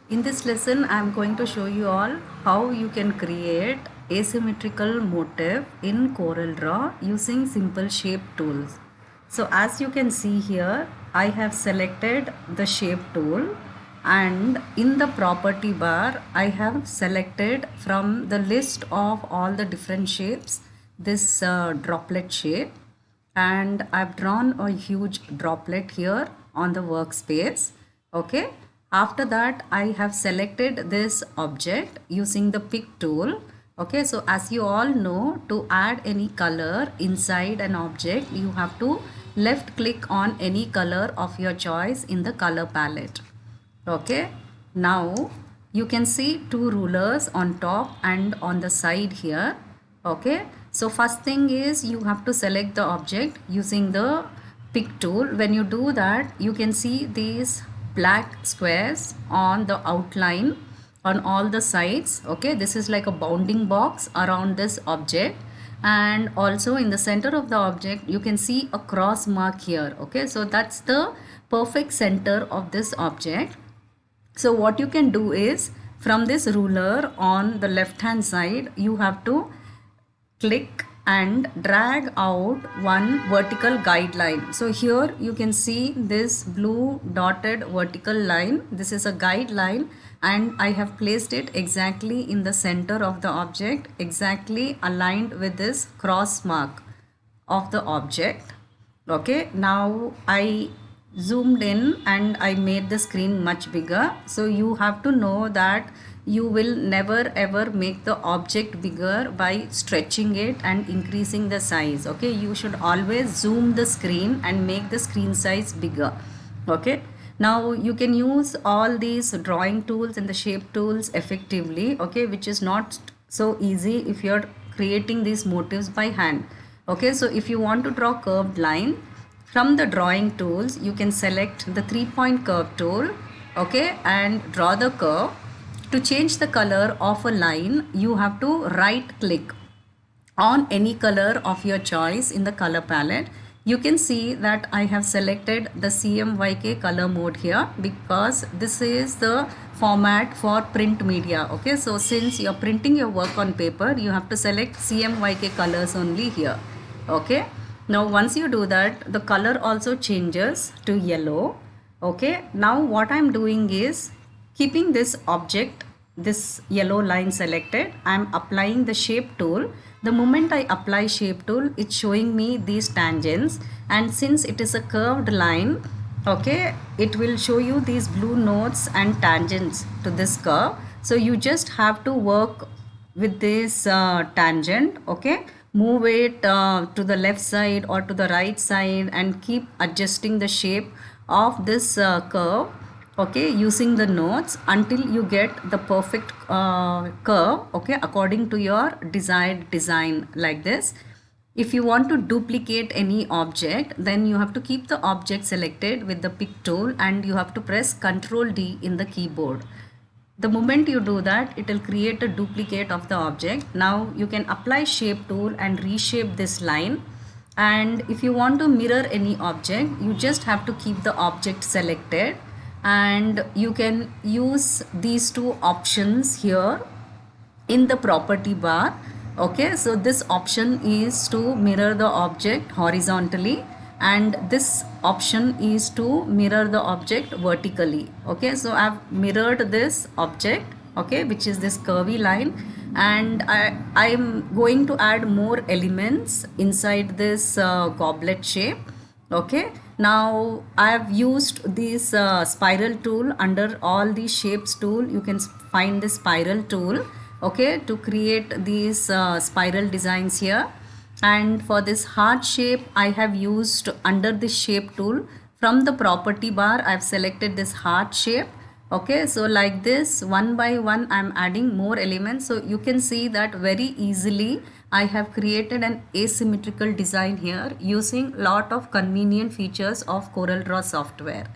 In this lesson, I am going to show you all how you can create asymmetrical motif in CorelDRAW using simple shape tools. So as you can see here, I have selected the shape tool, and in the property bar, I have selected from the list of all the different shapes this droplet shape, and I've drawn a huge droplet here on the workspace. Okay, after that I have selected this object using the pick tool. Okay, so as you all know, to add any color inside an object, you have to left click on any color of your choice in the color palette. Okay, now you can see two rulers on top and on the side here. Okay, so first thing is you have to select the object using the pick tool. When you do that, you can see these black squares on the outline on all the sides. Okay, this is like a bounding box around this object, and also in the center of the object you can see a cross mark here. Okay, so that's the perfect center of this object. So what you can do is, from this ruler on the left hand side, you have to click and drag out one vertical guideline. So here you can see this blue dotted vertical line. This is a guideline, and I have placed it exactly in the center of the object, exactly aligned with this cross mark of the object. Okay, now I zoomed in and I made the screen much bigger. So you have to know that you will never ever make the object bigger by stretching it and increasing the size. Okay, you should always zoom the screen and make the screen size bigger. Okay, now you can use all these drawing tools and the shape tools effectively, okay, which is not so easy if you're creating these motifs by hand. Okay, so if you want to draw curved line, from the drawing tools you can select the 3-point curve tool. Okay, and draw the curve. To change the color of a line, you have to right click on any color of your choice in the color palette. You can see that I have selected the CMYK color mode here because this is the format for print media. Okay, so since you're printing your work on paper, you have to select CMYK colors only here. Okay, now once you do that, the color also changes to yellow. Okay, now what I'm doing is keeping this object, this yellow line selected, I'm applying the shape tool. The moment I apply shape tool, it's showing me these tangents, and since it is a curved line, okay, it will show you these blue nodes and tangents to this curve. So you just have to work with this tangent. Okay, move it to the left side or to the right side and keep adjusting the shape of this curve, okay, using the nodes until you get the perfect curve, okay, according to your desired design, like this. If you want to duplicate any object, then you have to keep the object selected with the pick tool and you have to press Ctrl D in the keyboard. The moment you do that, it will create a duplicate of the object. Now you can apply shape tool and reshape this line. And if you want to mirror any object, you just have to keep the object selected, and you can use these two options here in the property bar. Okay, so this option is to mirror the object horizontally, and this option is to mirror the object vertically. Okay, so I've mirrored this object, okay, which is this curvy line, and I'm going to add more elements inside this goblet shape. Okay, now I have used this spiral tool. Under all these shapes tool, you can find the spiral tool, okay, to create these spiral designs here. And for this heart shape, I have used under this shape tool, from the property bar I've selected this heart shape. Okay, so like this, one by one I'm adding more elements. So you can see that very easily I have created an asymmetrical design here using lot of convenient features of CorelDRAW software.